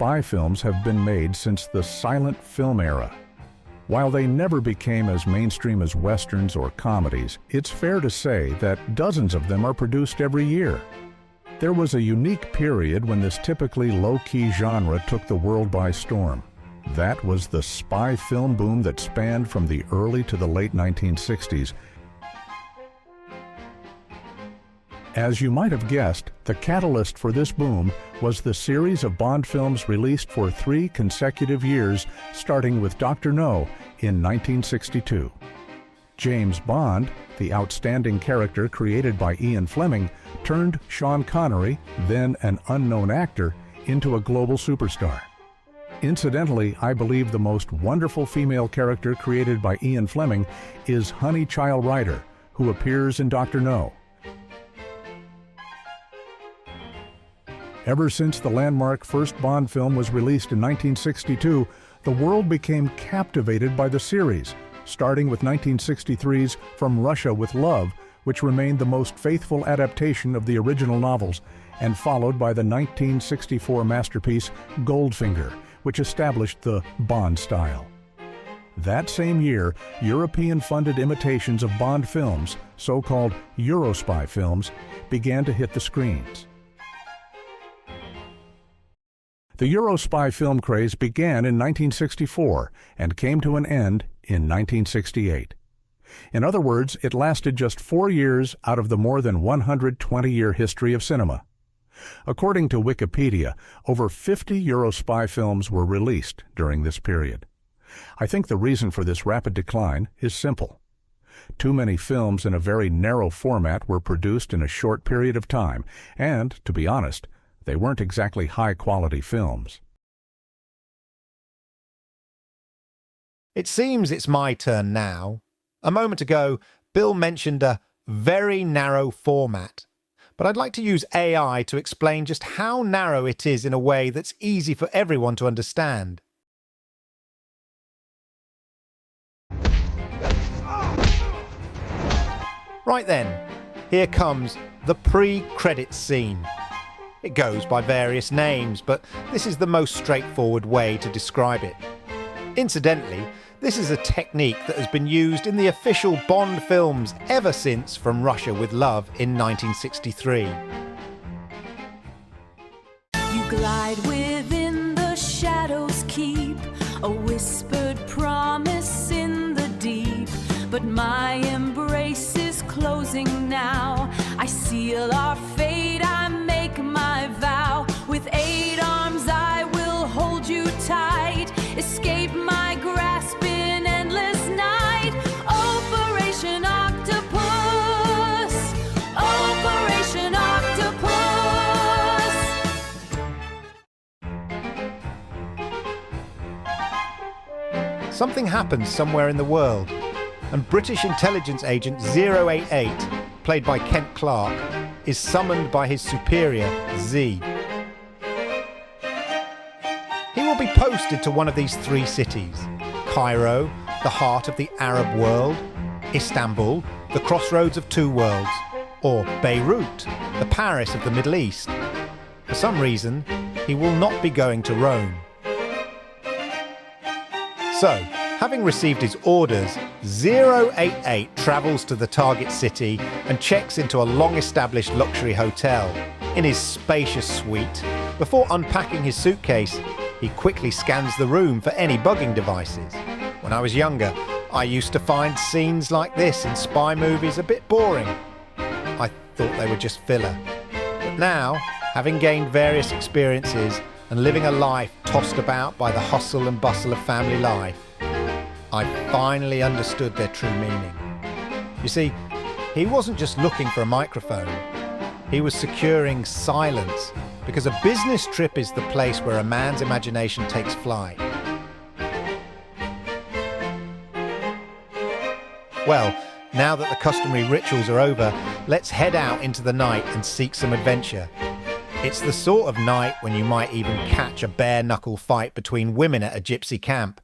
spy films have been made since the silent film era. While they never became as mainstream as westerns or comedies, it's fair to say that dozens of them are produced every year. There was a unique period when this typically low-key genre took the world by storm. That was the spy film boom that spanned from the early to the late 1960s. As you might have guessed, the catalyst for this boom was the series of Bond films released for 3 consecutive years, starting with Dr. No in 1962. James Bond, the outstanding character created by Ian Fleming, turned Sean Connery, then an unknown actor, into a global superstar. Incidentally, I believe the most wonderful female character created by Ian Fleming is Honey Child Ryder, who appears in Dr. No. Ever since the landmark first Bond film was released in 1962, the world became captivated by the series, starting with 1963's From Russia with Love, which remained the most faithful adaptation of the original novels, and followed by the 1964 masterpiece Goldfinger, which established the Bond style. That same year, European-funded imitations of Bond films, so-called Eurospy films, began to hit the screens. The Eurospy film craze began in 1964 and came to an end in 1968. In other words, it lasted just 4 years out of the more than 120-year history of cinema. According to Wikipedia, over 50 Eurospy films were released during this period. I think the reason for this rapid decline is simple. Too many films in a very narrow format were produced in a short period of time, and, to be honest, they weren't exactly high-quality films. It seems it's my turn now. A moment ago, Bill mentioned a very narrow format, but I'd like to use AI to explain just how narrow it is in a way that's easy for everyone to understand. Right then, here comes the pre-credits scene. It goes by various names, but this is the most straightforward way to describe it. Incidentally, this is a technique that has been used in the official Bond films ever since From Russia with Love in 1963. You glide within the shadows, keep a whispered promise in the deep. But my embrace is closing now. I seal our fate, I make my vow. With 8 arms I will hold you tight. Escape my grasp in endless night. Operation Octopus. Operation Octopus. Something happens somewhere in the world, and British intelligence agent 088, played by Kent Clark, is summoned by his superior, Z. He will be posted to one of these 3 cities: Cairo, the heart of the Arab world; Istanbul, the crossroads of 2 worlds; or Beirut, the Paris of the Middle East. For some reason, he will not be going to Rome. So, having received his orders, 088 travels to the target city and checks into a long-established luxury hotel. In his spacious suite, before unpacking his suitcase, he quickly scans the room for any bugging devices. When I was younger, I used to find scenes like this in spy movies a bit boring. I thought they were just filler. But now, having gained various experiences and living a life tossed about by the hustle and bustle of family life, I finally understood their true meaning. You see, he wasn't just looking for a microphone. He was securing silence, because a business trip is the place where a man's imagination takes flight. Well, now that the customary rituals are over, let's head out into the night and seek some adventure. It's the sort of night when you might even catch a bare-knuckle fight between women at a gypsy camp.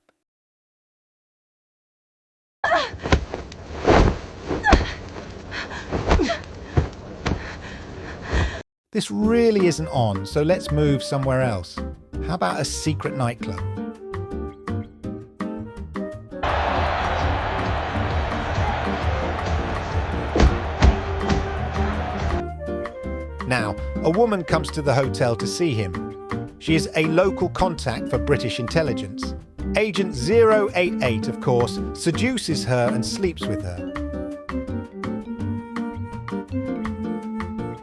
This really isn't on, so let's move somewhere else. How about a secret nightclub? Now, a woman comes to the hotel to see him. She is a local contact for British intelligence. Agent 088, of course, seduces her and sleeps with her.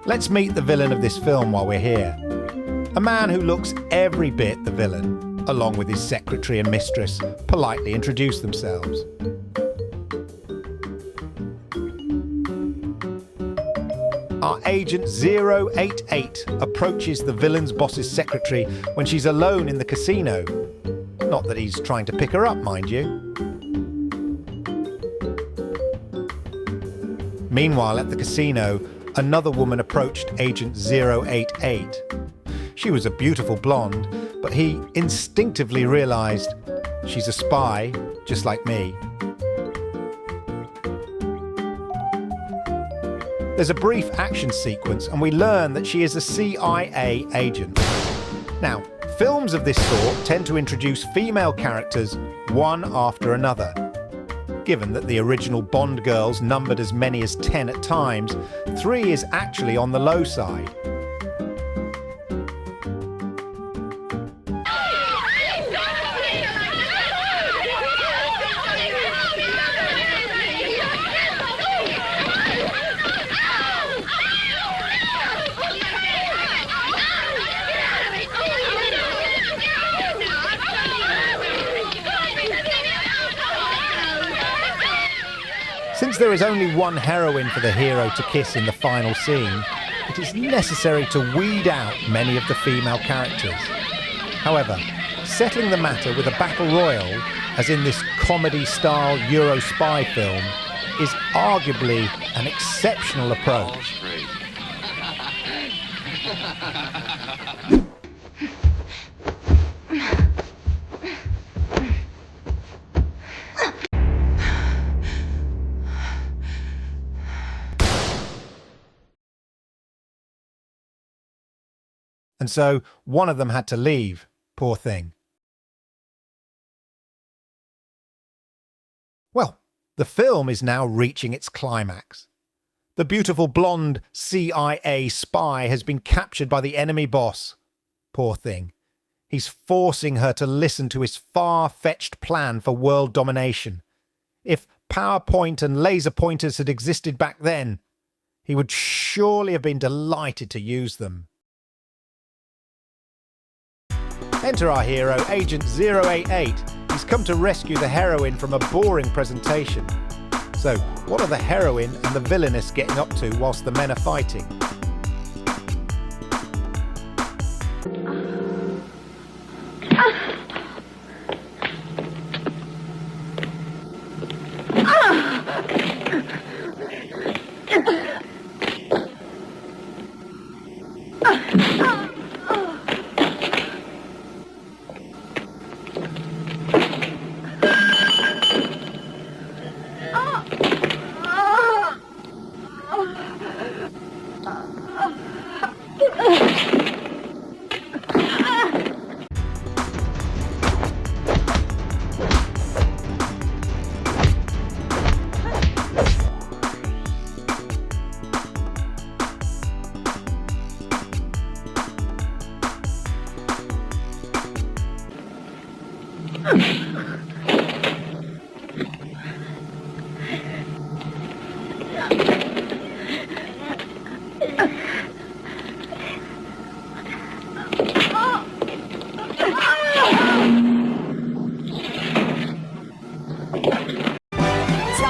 Let's meet the villain of this film while we're here. A man who looks every bit the villain, along with his secretary and mistress, politely introduce themselves. Our agent 088 approaches the villain's boss's secretary when she's alone in the casino. Not that he's trying to pick her up, mind you. Meanwhile, at the casino, another woman approached Agent 088. She was a beautiful blonde, but he instinctively realized she's a spy, just like me. There's a brief action sequence, and we learn that she is a CIA agent. Now, films of this sort tend to introduce female characters one after another. Given that the original Bond girls numbered as many as 10 at times, 3 is actually on the low side. Since there is only one heroine for the hero to kiss in the final scene, it is necessary to weed out many of the female characters. However, settling the matter with a battle royal, as in this comedy-style Eurospy film, is arguably an exceptional approach. And so one of them had to leave, poor thing. Well, the film is now reaching its climax. The beautiful blonde CIA spy has been captured by the enemy boss. Poor thing. He's forcing her to listen to his far-fetched plan for world domination. If PowerPoint and laser pointers had existed back then, he would surely have been delighted to use them. Enter our hero, Agent 088. He's come to rescue the heroine from a boring presentation. So, what are the heroine and the villainess getting up to whilst the men are fighting?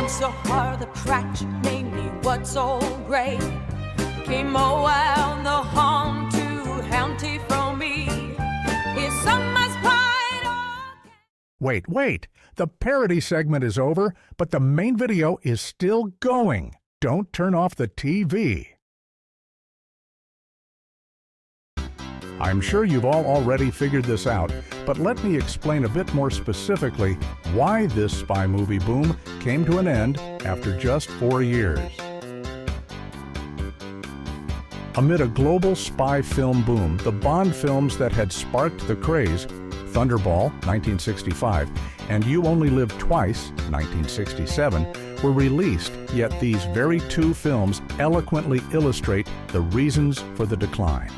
So hard the crack made me what's all great. Came around the home to empty from me. It's summer's pride. Wait. The parody segment is over, but the main video is still going. Don't turn off the TV. I'm sure you've all already figured this out, but let me explain a bit more specifically why this spy movie boom came to an end after just 4 years. Amid a global spy film boom, the Bond films that had sparked the craze, Thunderball, 1965, and You Only Live Twice, 1967, were released, yet these very two films eloquently illustrate the reasons for the decline.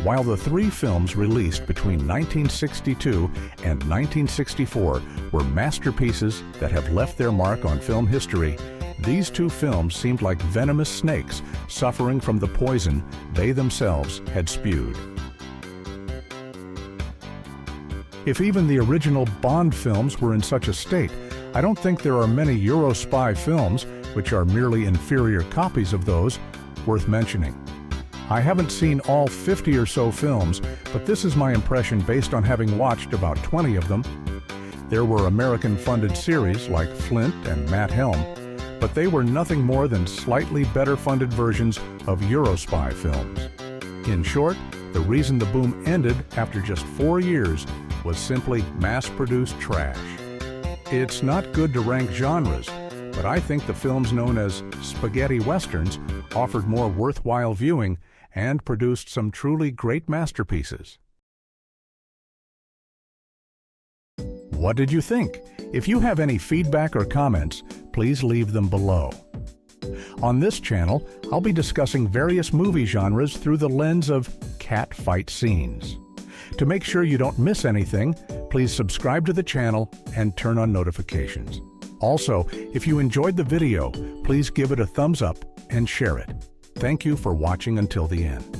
While the three films released between 1962 and 1964 were masterpieces that have left their mark on film history, these two films seemed like venomous snakes suffering from the poison they themselves had spewed. If even the original Bond films were in such a state, I don't think there are many Eurospy films, which are merely inferior copies of those, worth mentioning. I haven't seen all 50 or so films, but this is my impression based on having watched about 20 of them. There were American-funded series like Flint and Matt Helm, but they were nothing more than slightly better-funded versions of Eurospy films. In short, the reason the boom ended after just 4 years was simply mass-produced trash. It's not good to rank genres, but I think the films known as spaghetti westerns offered more worthwhile viewing and produced some truly great masterpieces. What did you think? If you have any feedback or comments, please leave them below. On this channel, I'll be discussing various movie genres through the lens of catfight scenes. To make sure you don't miss anything, please subscribe to the channel and turn on notifications. Also, if you enjoyed the video, please give it a thumbs up and share it. Thank you for watching until the end.